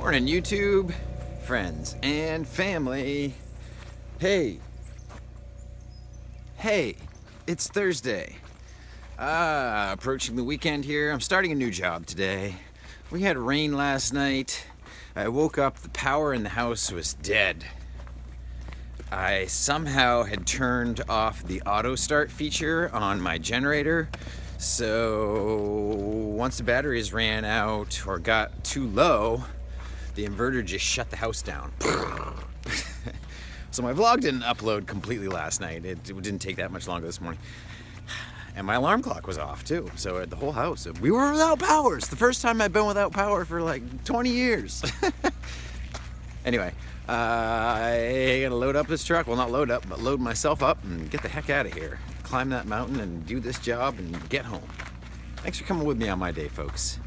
Morning, YouTube, friends and family. Hey, it's Thursday. Approaching the weekend here. I'm starting a new job today. We had rain last night. I woke up, the power in the house was dead. I somehow had turned off the auto start feature on my generator. So once the batteries ran out or got too low, the inverter just shut the house down. So my vlog didn't upload completely last night. It didn't take that much longer this morning. And my alarm clock was off too. So the whole house, we were without power. It's the first time I've been without power for like 20 years. Anyway, I gotta load up this truck. Well, not load up, but load myself up and get the heck out of here. Climb that mountain and do this job and get home. Thanks for coming with me on my day, folks.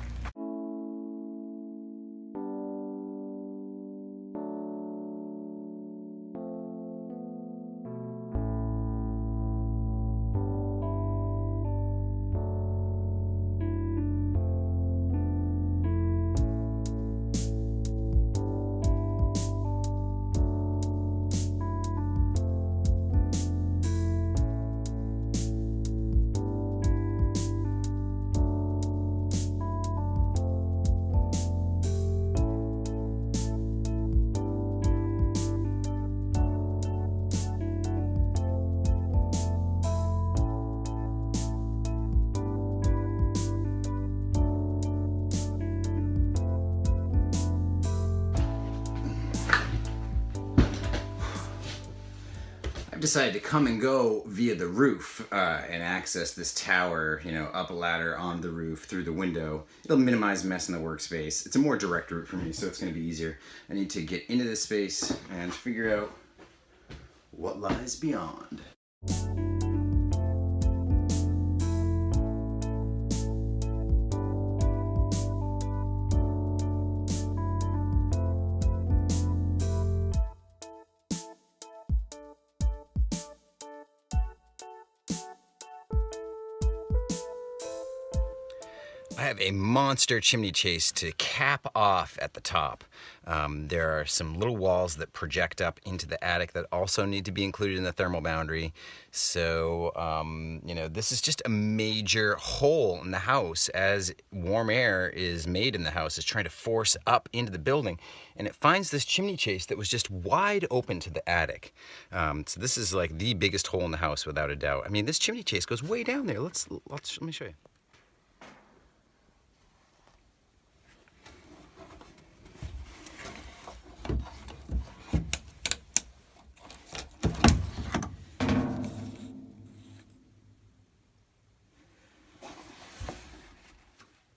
Decided to come and go via the roof and access this tower, up a ladder on the roof through the window. It'll minimize mess in the workspace. It's a more direct route for me, so it's going to be easier. I need to get into this space and figure out what lies beyond. I have a monster chimney chase to cap off at the top. There are some little walls that project up into the attic that also need to be included in the thermal boundary. So, this is just a major hole in the house as warm air is made in the house. It's trying to force up into the building. And it finds this chimney chase that was just wide open to the attic. So this is like the biggest hole in the house without a doubt. I mean, this chimney chase goes way down there. Let me show you.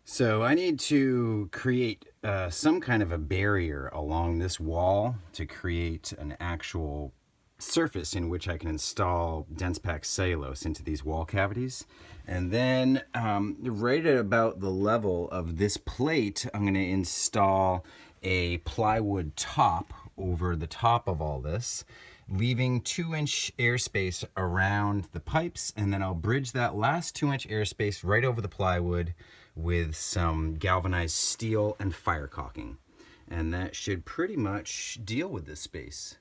So I need to create some kind of a barrier along this wall to create an actual surface in which I can install dense packed cellulose into these wall cavities. And then right at about the level of this plate, I'm going to install a plywood top over the top of all this, leaving 2-inch airspace around the pipes, and then I'll bridge that last 2-inch airspace right over the plywood with some galvanized steel and fire caulking. And that should pretty much deal with this space.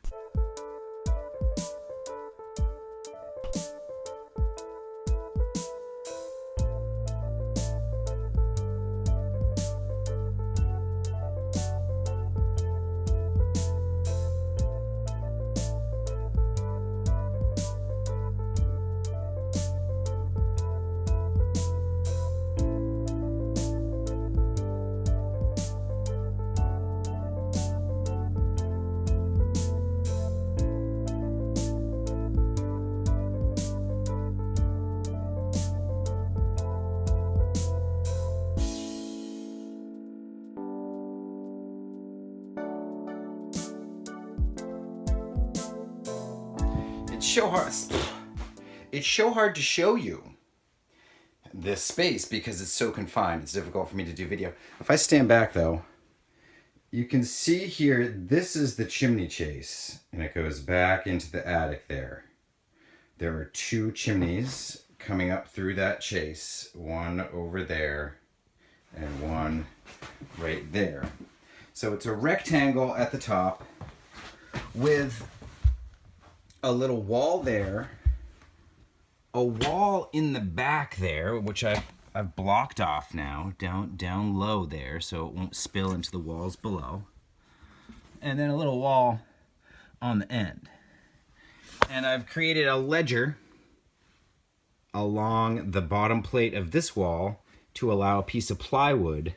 It's so hard to show you this space because it's so confined. It's difficult for me to do video. If I stand back though, you can see here, this is the chimney chase, and it goes back into the attic there. There are two chimneys coming up through that chase, one over there and one right there. So it's a rectangle at the top with a little wall there, a wall in the back there, which I've blocked off now, down low there, so it won't spill into the walls below. And then a little wall on the end. And I've created a ledger along the bottom plate of this wall to allow a piece of plywood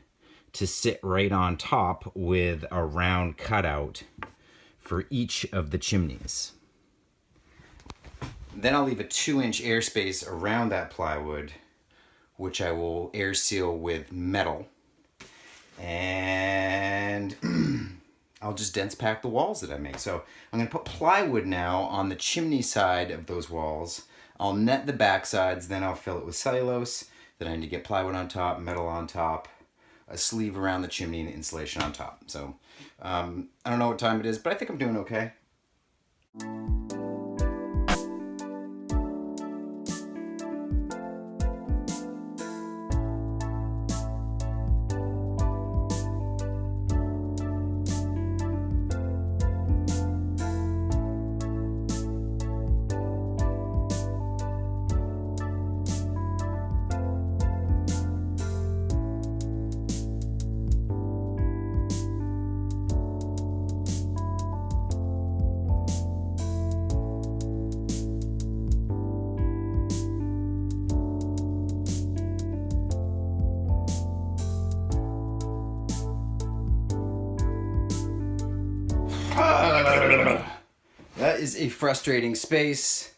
to sit right on top with a round cutout for each of the chimneys. Then I'll leave a 2-inch airspace around that plywood, which I will air seal with metal. And I'll just dense pack the walls that I make. So I'm gonna put plywood now on the chimney side of those walls. I'll net the back sides, then I'll fill it with cellulose. Then I need to get plywood on top, metal on top, a sleeve around the chimney, and insulation on top. So I don't know what time it is, but I think I'm doing okay. That is a frustrating space.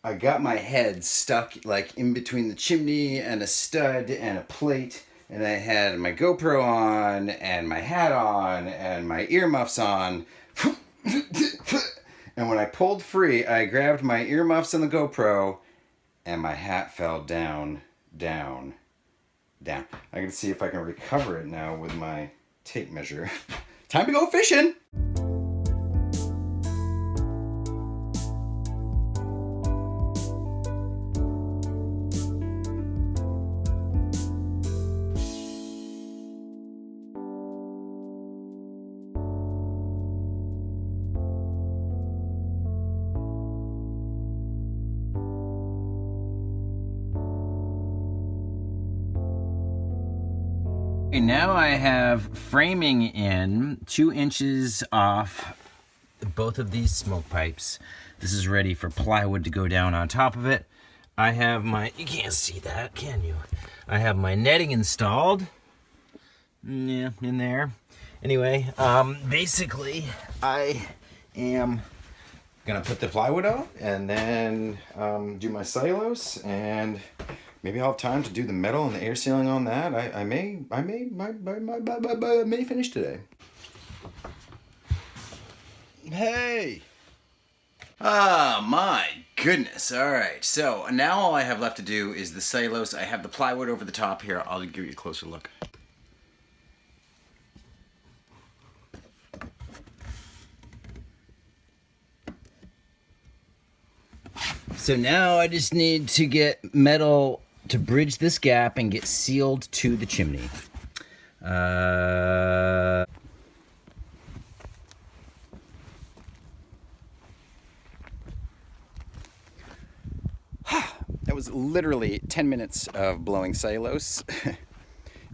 I got my head stuck like in between the chimney and a stud and a plate, and I had my GoPro on and my hat on and my earmuffs on. And when I pulled free, I grabbed my earmuffs and the GoPro, and my hat fell down. I can see if I can recover it now with my tape measure. Time to go fishing! Now I have framing in 2 inches off both of these smoke pipes. This is ready for plywood to go down on top of it. I have my, you can't see that, can you? I have my netting installed. Yeah, in there. Anyway, basically I am gonna put the plywood out and then do my cellulose, and maybe I'll have time to do the metal and the air sealing on that. I may finish today. Hey! Ah, my goodness. All right, so now all I have left to do is the cellulose. I have the plywood over the top here. I'll give you a closer look. So now I just need to get metal to bridge this gap and get sealed to the chimney. That was literally 10 minutes of blowing cellulose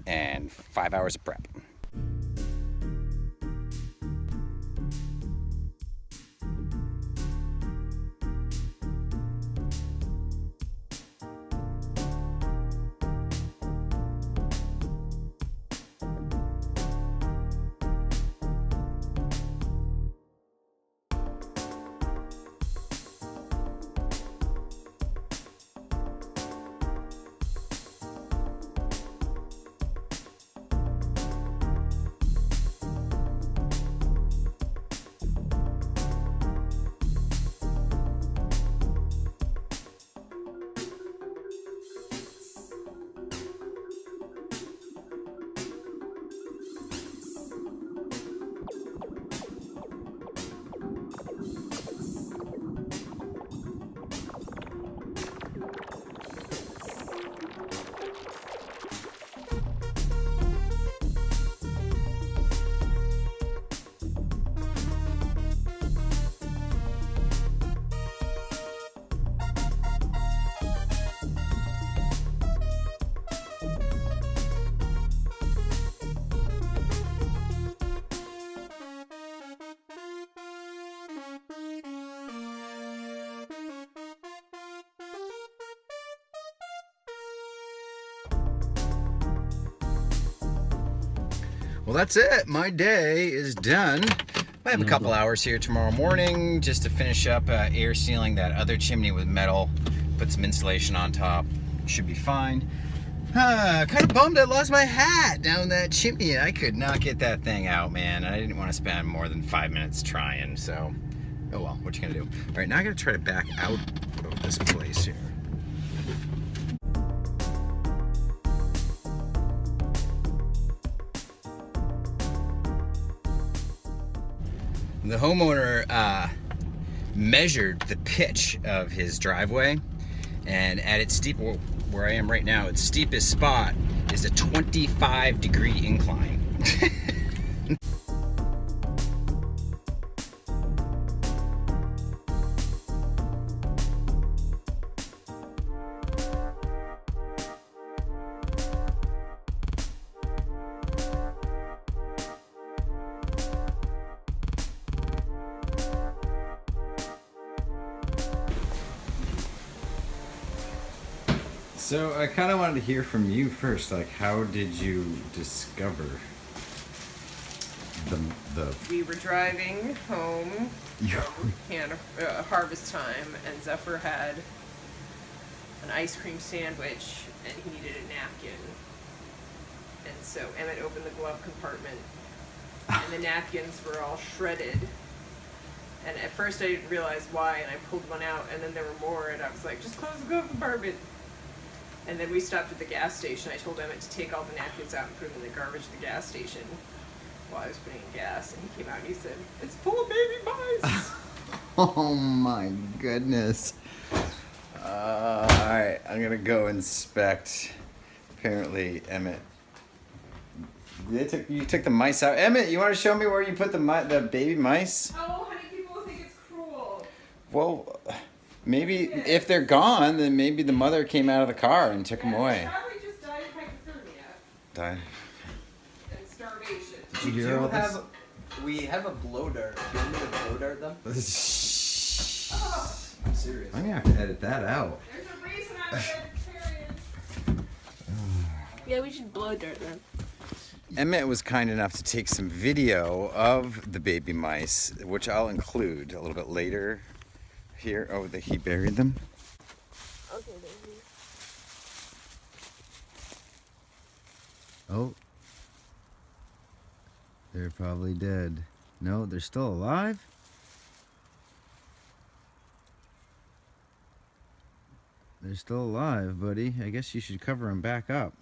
and 5 hours of prep. Well, that's it. My day is done. I have a couple hours here tomorrow morning just to finish up air sealing that other chimney with metal, put some insulation on top. Should be fine. Kind of bummed I lost my hat down that chimney. I could not get that thing out, man. I didn't want to spend more than 5 minutes trying, so oh well, what you gonna do? All right, now I gotta try to back out of this place here. The homeowner measured the pitch of his driveway, and at its steep, where I am right now, its steepest spot is a 25-degree incline. So I kind of wanted to hear from you first. Like, how did you discover the? We were driving home from harvest time, and Zephyr had an ice cream sandwich, and he needed a napkin. And so Emmett opened the glove compartment, and the napkins were all shredded. And at first I didn't realize why, and I pulled one out, and then there were more, and I was like, just close the glove compartment. And then we stopped at the gas station. I told Emmett to take all the napkins out and put them in the garbage at the gas station while I was putting in gas. And he came out and he said, "It's full of baby mice." Oh my goodness. Alright, I'm gonna go inspect. Apparently, Emmett. You took the mice out. Emmett, you want to show me where you put the baby mice? Oh, honey, people think it's cruel. Well, maybe if they're gone, then maybe the mother came out of the car and took them away. They probably just died of hypothermia. Died. And starvation. Did you hear all this? We have a blow dart. Do you want me to blow dart them? I'm serious. I'm gonna have to edit that out. There's a reason I'm a vegetarian. Yeah, we should blow dart them. Emmett was kind enough to take some video of the baby mice, which I'll include a little bit later here. Oh, that he buried them? Okay, baby. Oh. They're probably dead. No, they're still alive? They're still alive, buddy. I guess you should cover them back up.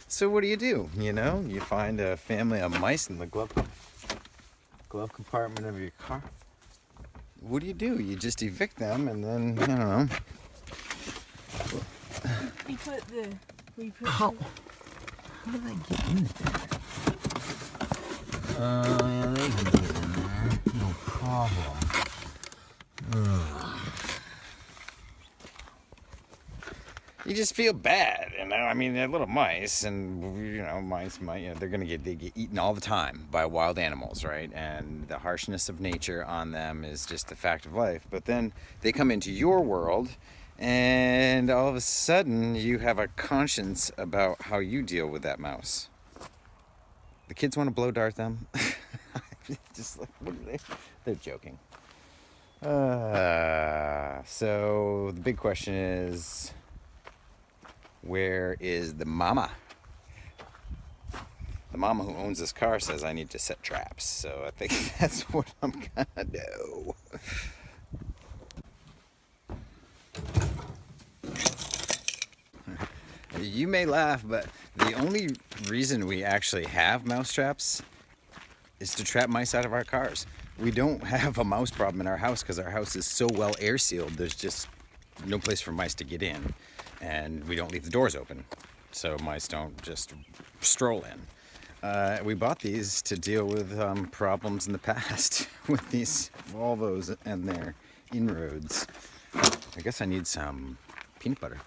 So what do? You know, you find a family of mice in the glove compartment of your car. What do? You just evict them and then, I don't know. How did I get in there? Yeah, they can get in there. No problem. You just feel bad, you know. I mean, they're little mice, and mice might, they get eaten all the time by wild animals, right? And the harshness of nature on them is just a fact of life. But then they come into your world, and all of a sudden, you have a conscience about how you deal with that mouse. The kids want to blow dart them. Just like, what are they? They're joking. So the big question is, where is the mama? The mama who owns this car says I need to set traps, so I think that's what I'm gonna do. You may laugh, but the only reason we actually have mouse traps is to trap mice out of our cars. We don't have a mouse problem in our house because our house is so well air sealed. There's just no place for mice to get in. And we don't leave the doors open, so mice don't just stroll in. We bought these to deal with problems in the past with these Volvos and their inroads. I guess I need some peanut butter.